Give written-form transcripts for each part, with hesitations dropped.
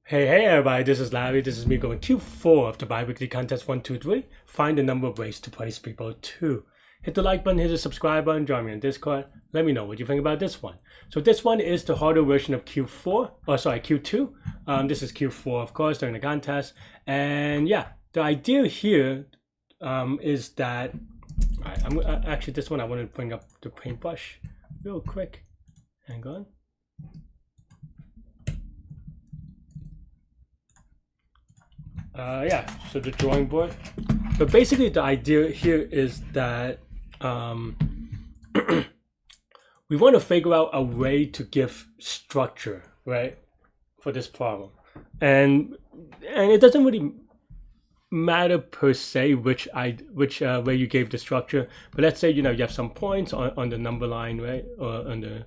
Hey everybody, this is Larry. This is me going Q4 of the bi-weekly contest 123. Find the number of ways to place people 2. Hit the like button, hit the subscribe button, join me on Discord. Let me know what you think about this one. So this one is the harder version of Q2. This is Q4, of course, during the contest. And yeah, the idea here is that, actually this one I want to bring up the paintbrush real quick. Hang on. Yeah, so the drawing board. But basically the idea here is that we want to figure out a way to give structure, right, for this problem. And it doesn't really matter per se which way you gave the structure, but let's say you have some points on the number line, right, or on the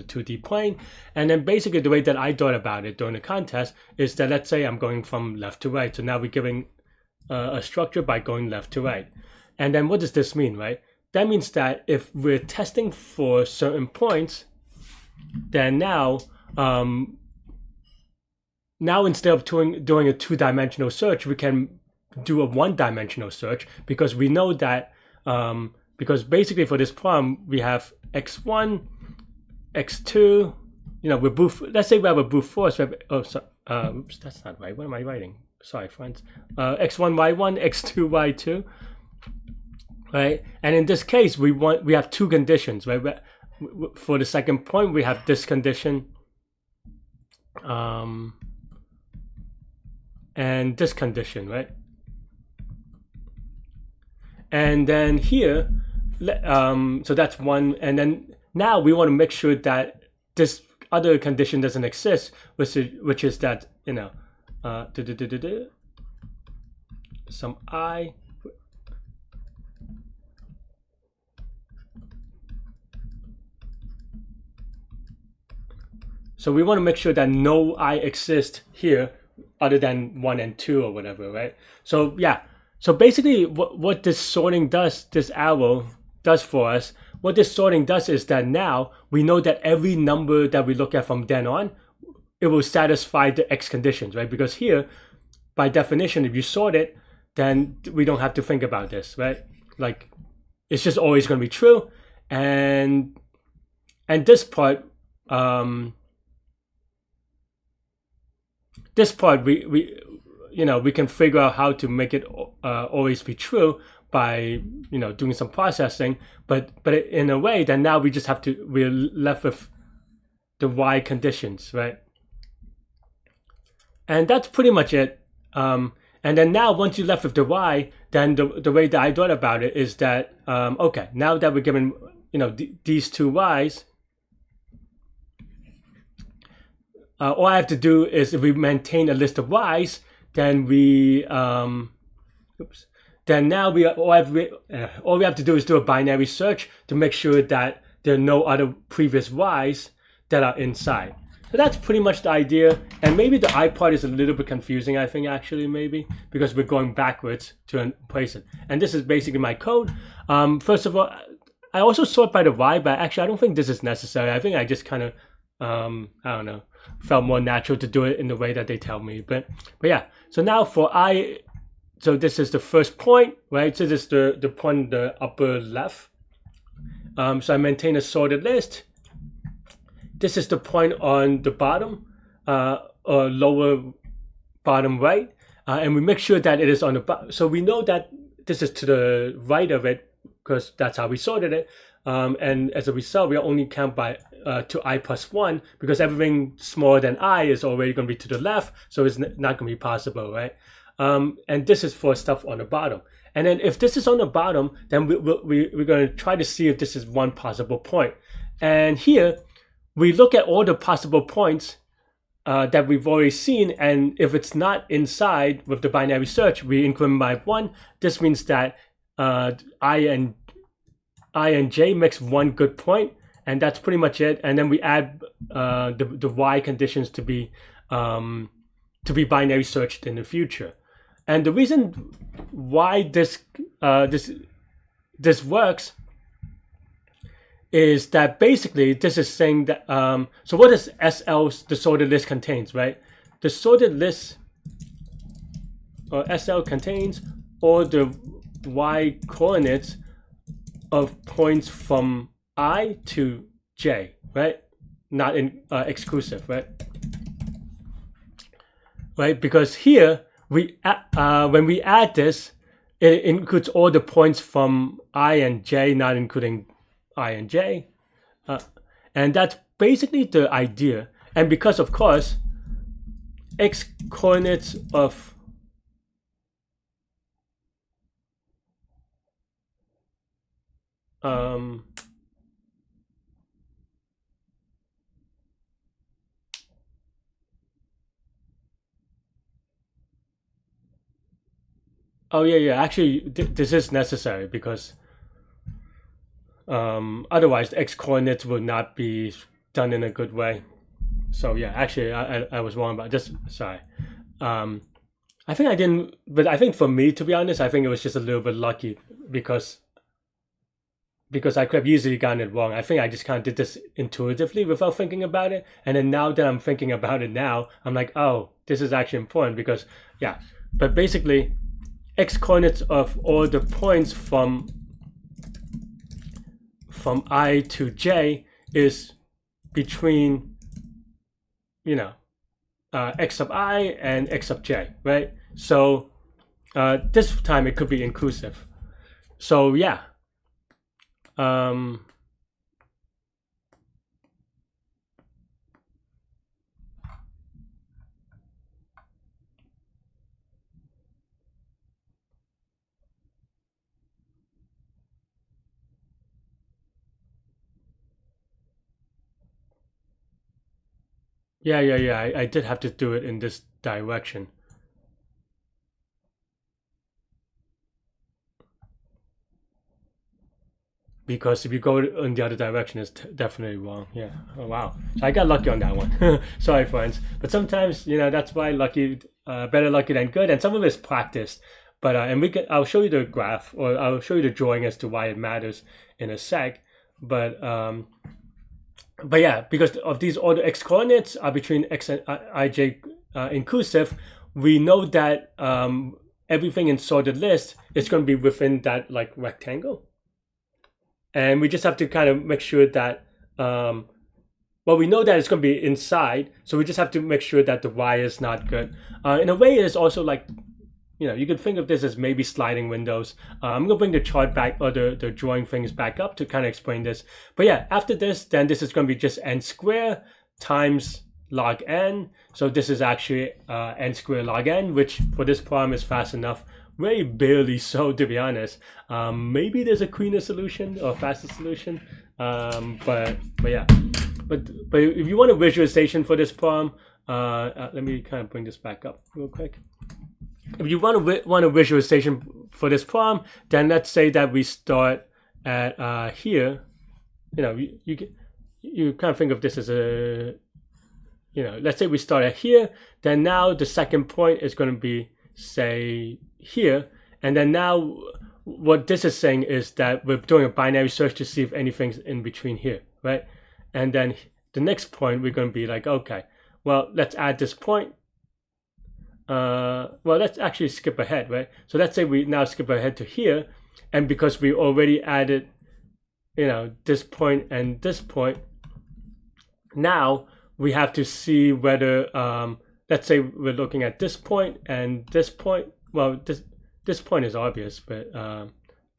2D plane. And then basically the way that I thought about it during the contest is that, let's say I'm going from left to right. So now we're giving a structure by going left to right. And then what does this mean, right? That means that if we're testing for certain points, then now instead of doing a two-dimensional search, we can do a one-dimensional search, because we know that because basically for this problem we have x1, x2, we're brute. Let's say we have a brute force. Oops, that's not right. What am I writing? Sorry, friends. X1, y1, x2, y2. Right, and in this case, we have two conditions, right? For the second point, we have this condition, and this condition, right? And then here, so that's one, and then now we want to make sure that this other condition doesn't exist, which is that some I. So we want to make sure that no I exists here other than 1 and 2 or whatever, right? So yeah, so basically what this sorting does, this arrow does for us, what this sorting does is that now we know that every number that we look at from then on, it will satisfy the X conditions, right? Because here, by definition, if you sort it, then we don't have to think about this, right? Like, it's just always going to be true. And this part, we can figure out how to make it always be true by doing some processing, but in a way that now we're left with the Y conditions, right? And that's pretty much it. And then now once you're left with the Y, then the way that I thought about it is that okay, now that we're given these two Y's, all I have to do is, if we maintain a list of Y's, then then now all we have to do is do a binary search to make sure that there are no other previous Y's that are inside. So that's pretty much the idea. And maybe the I part is a little bit confusing, I think, actually, maybe, because we're going backwards to place it. And this is basically my code. First of all, I also sort by the Y, but actually I don't think this is necessary. I think I just kind of, I don't know, felt more natural to do it in the way that they tell me. But yeah, so now for I, so this is the first point, right? So this is the point in the upper left. So I maintain a sorted list. This is the point on the bottom, or lower bottom right. And we make sure that it is on the bottom. So we know that this is to the right of it, because that's how we sorted it. And as a result, we only count by to I plus 1, because everything smaller than I is already going to be to the left, so it's not going to be possible, right? And this is for stuff on the bottom. And then if this is on the bottom, then we're going to try to see if this is one possible point. And here, we look at all the possible points that we've already seen, and if it's not inside with the binary search, we increment by 1. This means that I and J makes one good point, and that's pretty much it. And then we add the Y conditions to be binary searched in the future. And the reason why this works is that basically this is saying that so what does SL, the sorted list, contains, right? the sorted list or SL contains all the y coordinates of points from I to j, right? Not in exclusive, right? Right, because here we when we add this, it includes all the points from I and j, not including I and j, and that's basically the idea. And because of course, x coordinates of oh yeah, actually this is necessary because otherwise the x coordinates would not be done in a good way. So yeah, actually I was wrong about this. Sorry. I think I didn't, but I think for me, to be honest, I think it was just a little bit lucky because I could have easily gotten it wrong. I think I just kind of did this intuitively without thinking about it. And then now that I'm thinking about it now, I'm like, oh, this is actually important because, yeah. But basically, x coordinates of all the points from I to j is between, you know, x sub I and x sub j, right? So this time it could be inclusive. So yeah. Yeah. I did have to do it in this direction. Because if you go in the other direction, it's definitely wrong. Yeah. Oh wow. So I got lucky on that one. Sorry, friends. But sometimes, you know, that's why lucky, better lucky than good, and some of it's practice. But I'll show you the graph, or I'll show you the drawing as to why it matters in a sec. But yeah, because of these order x coordinates are between x and ij inclusive, we know that everything in sorted list is going to be within that like rectangle. And we just have to kind of make sure that, well, we know that it's going to be inside, so we just have to make sure that the y is not good. In a way, it's also like, you know, you could think of this as maybe sliding windows. I'm going to bring the chart back, or the drawing things back up to kind of explain this. But yeah, after this, then this is going to be just n squared times log n. So this is actually n squared log n, which for this problem is fast enough. Very barely so, to be honest. Maybe there's a cleaner solution or faster solution, but yeah. But if you want a visualization for this problem, let me kind of bring this back up real quick. If you want a visualization for this problem, then let's say that we start at here. You know, you kind of think of this as a, you know, let's say we start at here. Then now the second point is going to be, say, here, and then now what this is saying is that we're doing a binary search to see if anything's in between here, right? And then the next point we're going to be like, okay, well, let's add this point. Well, let's actually skip ahead, right? So let's say we now skip ahead to here, and because we already added, you know, this point and this point, now we have to see whether let's say we're looking at this point and this point. Well, this point is obvious, but let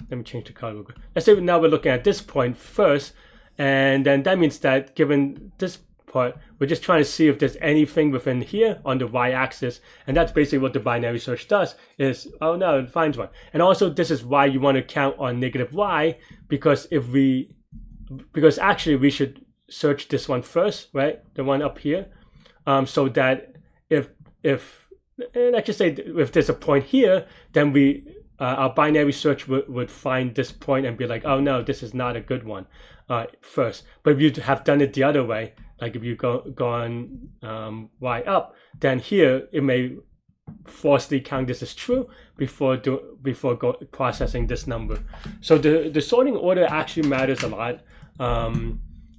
me change the color real quick. Let's say now we're looking at this point first, and then that means that given this part, we're just trying to see if there's anything within here on the y-axis, and that's basically what the binary search does, is, oh no, it finds one. And also this is why you want to count on negative y, because actually we should search this one first, right? The one up here, so that if let's just say if there's a point here, then our binary search would find this point and be like, oh no, this is not a good one first. But if you have done it the other way, like if you gone y up, then here it may falsely count this as true before processing this number. So the sorting order actually matters a lot.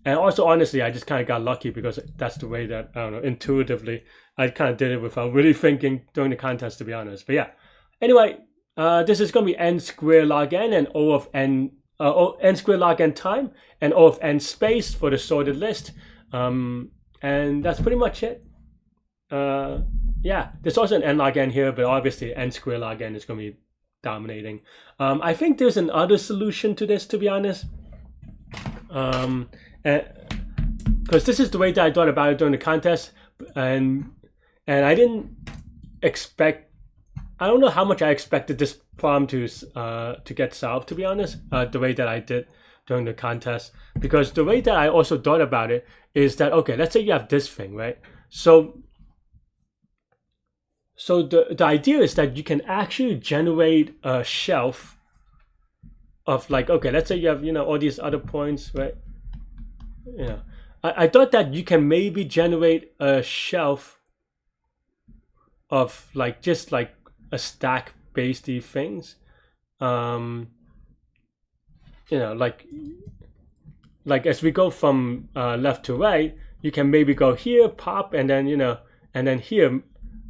And also, honestly, I just kind of got lucky because that's the way that, I don't know, intuitively I kind of did it without really thinking during the contest, to be honest. But yeah. Anyway, this is going to be n square log n and O of n, n square log n time and O of n space for the sorted list. And that's pretty much it. Yeah, there's also an n log n here, but obviously n square log n is going to be dominating. I think there's another solution to this, to be honest. Because this is the way that I thought about it during the contest, and I didn't expect. I don't know how much I expected this problem to get solved, to be honest. The way that I did during the contest, because the way that I also thought about it is that, okay, let's say you have this thing, right? So the idea is that you can actually generate a shelf of, like, okay, let's say you have, all these other points, right? I thought that you can maybe generate a shelf of like just like a stack based things. Like as we go from left to right, you can maybe go here, pop, and then and then here,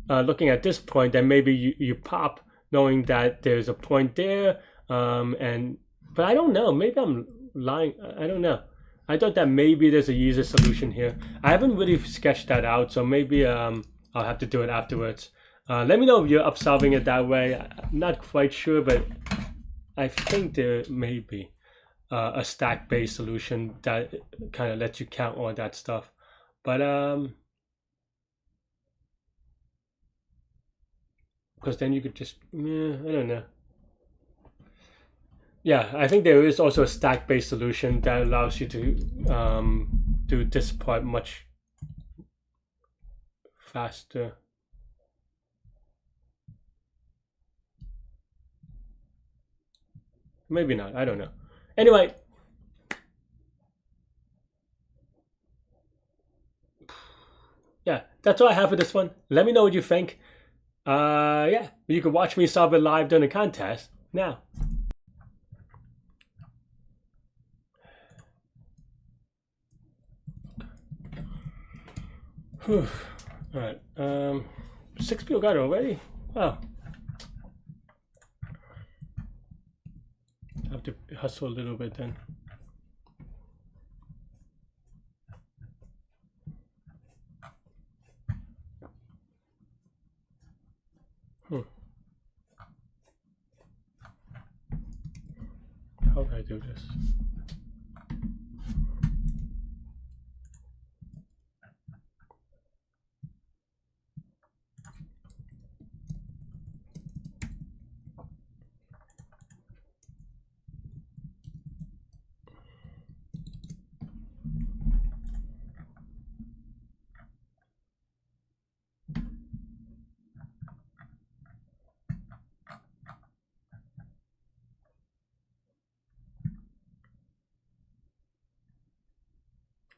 looking at this point, then maybe you pop, knowing that there's a point there. But I don't know. Maybe I'm lying. I don't know. I thought that maybe there's a user solution here. I haven't really sketched that out, so maybe I'll have to do it afterwards. Let me know if you're up solving it that way. I'm not quite sure, but I think there may be a stack-based solution that kind of lets you count all that stuff. But because then you could just, I don't know. Yeah, I think there is also a stack-based solution that allows you to do this part much faster. Maybe not, I don't know. Anyway, yeah, that's all I have for this one. Let me know what you think. Yeah, you can watch me solve it live during the contest now. Whew. All right, 6 people got it already. Wow. I have to hustle a little bit then. How do I do this?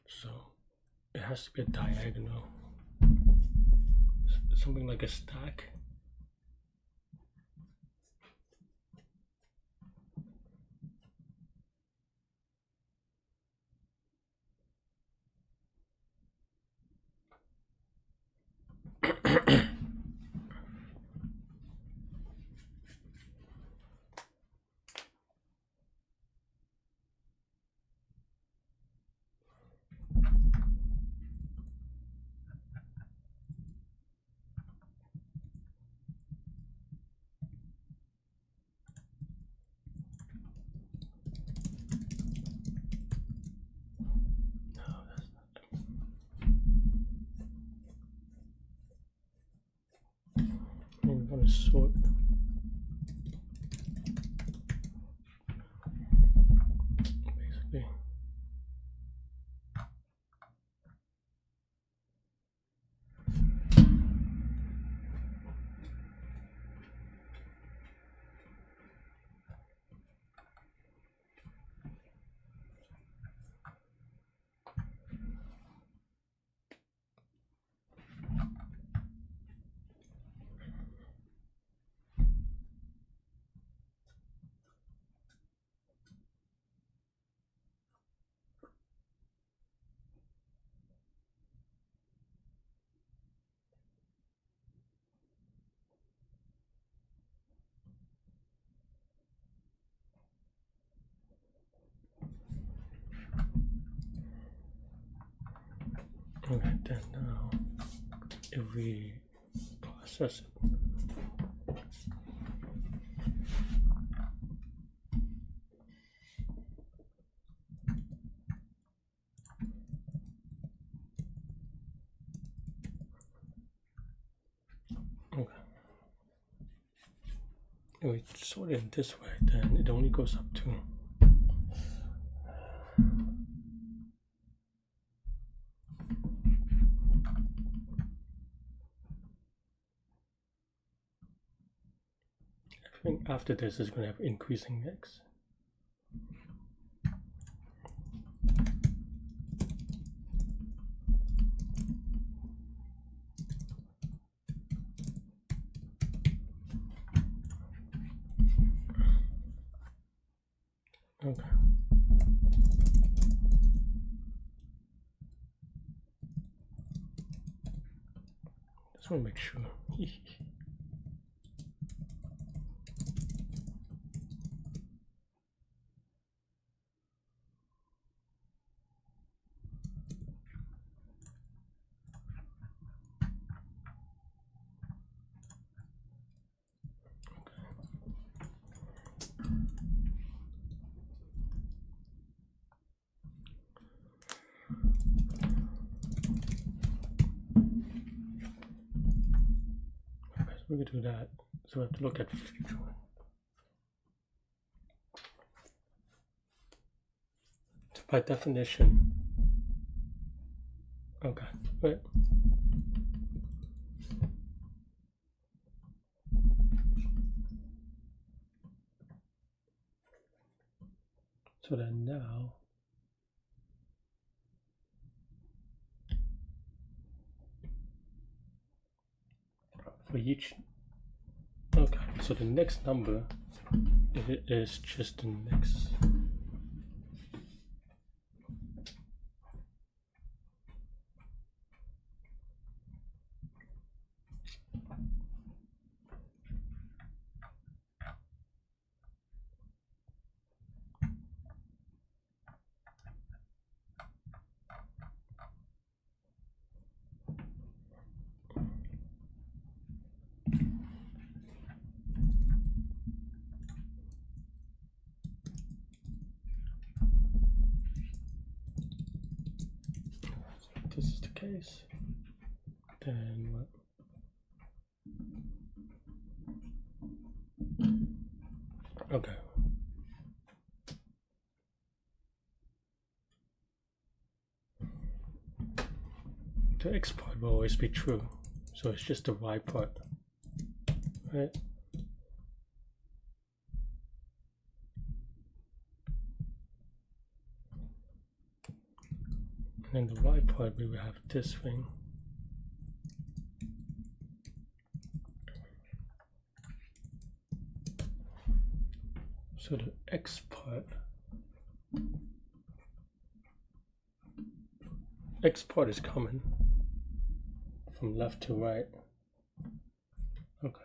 So it has to be a diagonal, something like a stack. I'm gonna sort. Basically. Okay, then now if we process it. Okay. If we sort it in this way, then it only goes up to everything after this is going to have increasing x. Okay. Just want to make sure. We could do that, so we have to look at future one. So by definition, okay, wait. So then now, for each, okay, so the next number is just the next. This is the case, then what? Okay. The x part will always be true, so it's just the y part, right? And the y part, we will have this thing. So the x part is coming from left to right. Okay.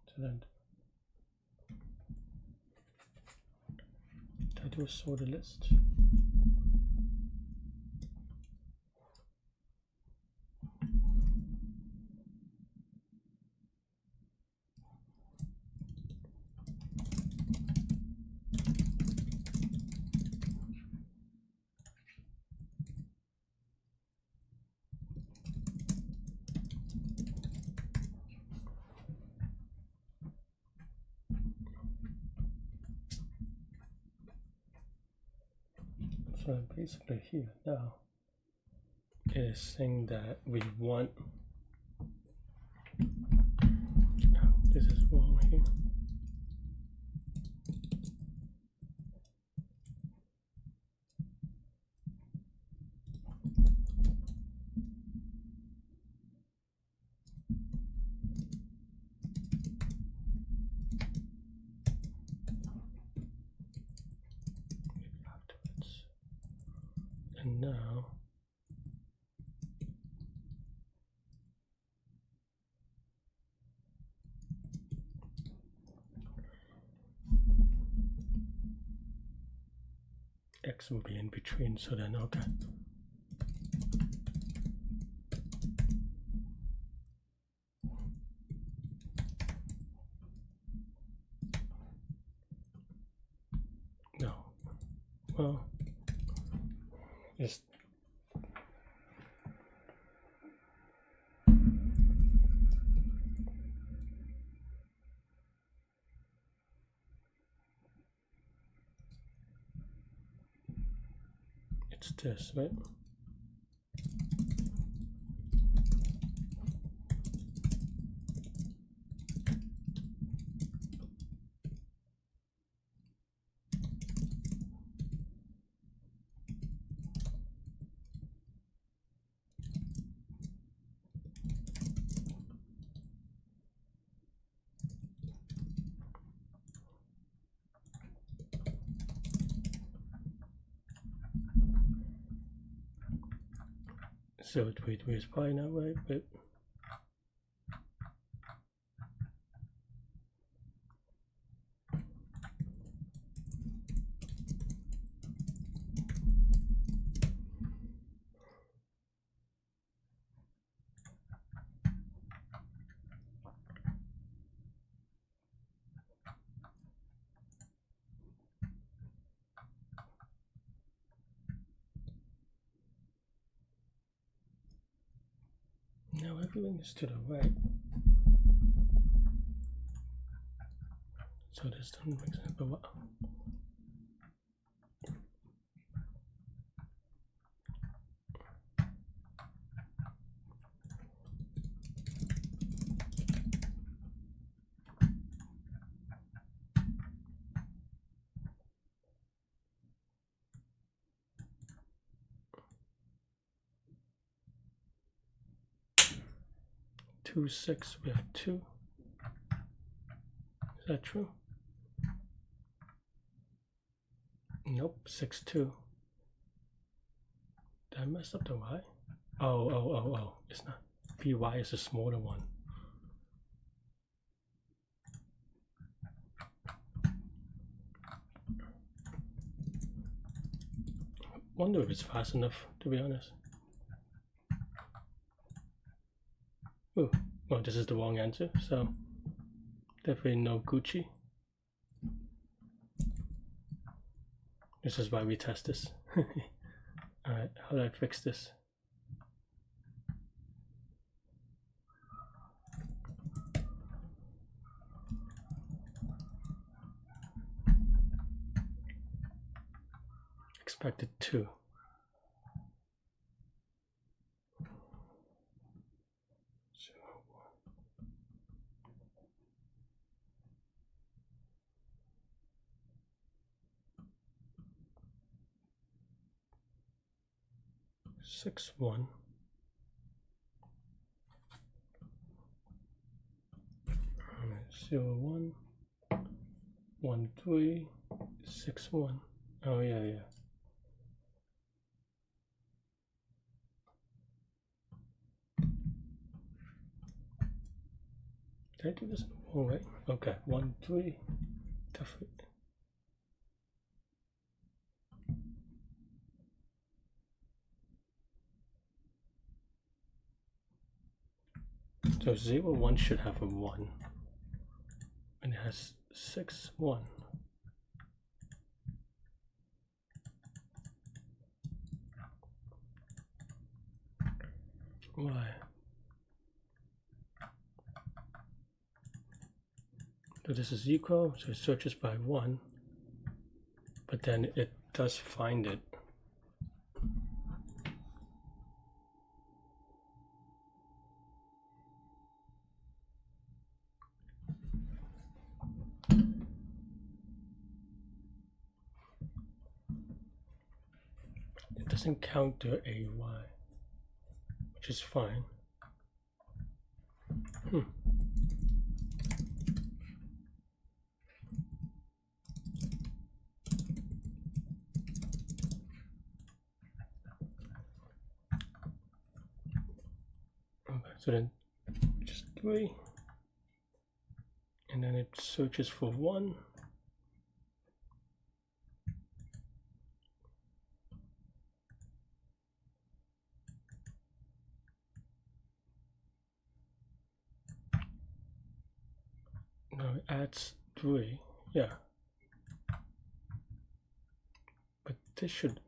So then I do a sorted list. So basically here now is saying that we want, oh, this is wrong here. And now 6 will be in between, so then okay. No, well, just it's this, right? So wait, it's probably not right, but no, everything is to the right. So this doesn't make sense, but what? Two, 6, we have 2. Is that true? Nope, 6, 2. Did I mess up the y? Oh, it's not. By is the smaller one. I wonder if it's fast enough, to be honest. Oh, well, this is the wrong answer, so definitely no Gucci. This is why we test this. Alright, how do I fix this? Expected 2. Six, 1. 0, 1. 1, 3. 6, 1. Oh yeah. Did I do this? Oh wait. Okay. 1, 3. Definitely. So 0, 1 should have a 1. And it has 6, 1. Why? So this is equal, so it searches by 1, but then it does find it. It doesn't count the AY, which is fine. Okay, so then just 3, and then it searches for 1. No, it adds 3. Yeah. But this should...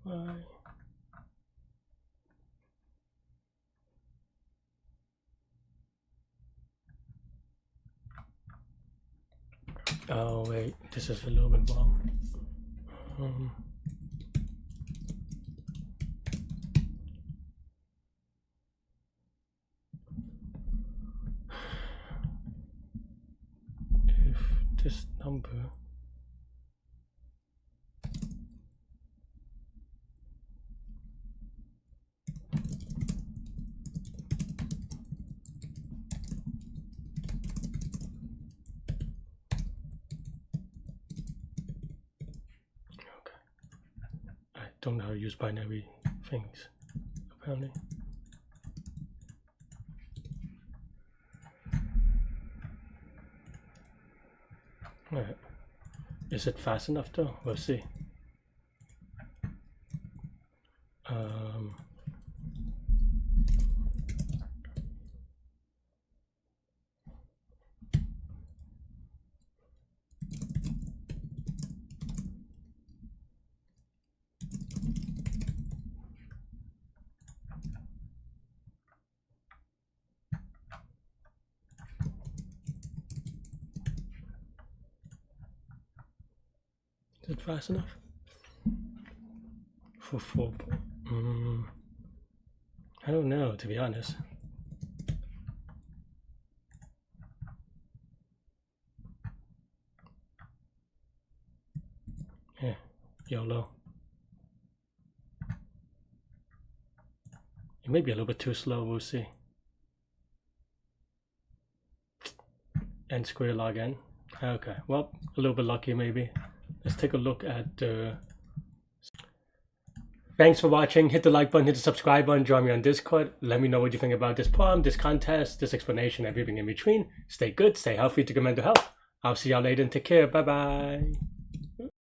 Why? Oh wait, this is a little bit wrong. If this number don't know how to use binary things, apparently. Alright. Is it fast enough though? We'll see. Is it fast enough? For 4. I don't know, to be honest. Yeah, YOLO. It may be a little bit too slow, we'll see. N square log n. Okay, well, a little bit lucky maybe. Let's take a look at the... Thanks for watching. Hit the like button, hit the subscribe button, join me on Discord. Let me know what you think about this problem, this contest, this explanation, everything in between. Stay good, stay healthy, to good mental health. I'll see y'all later and take care. Bye-bye.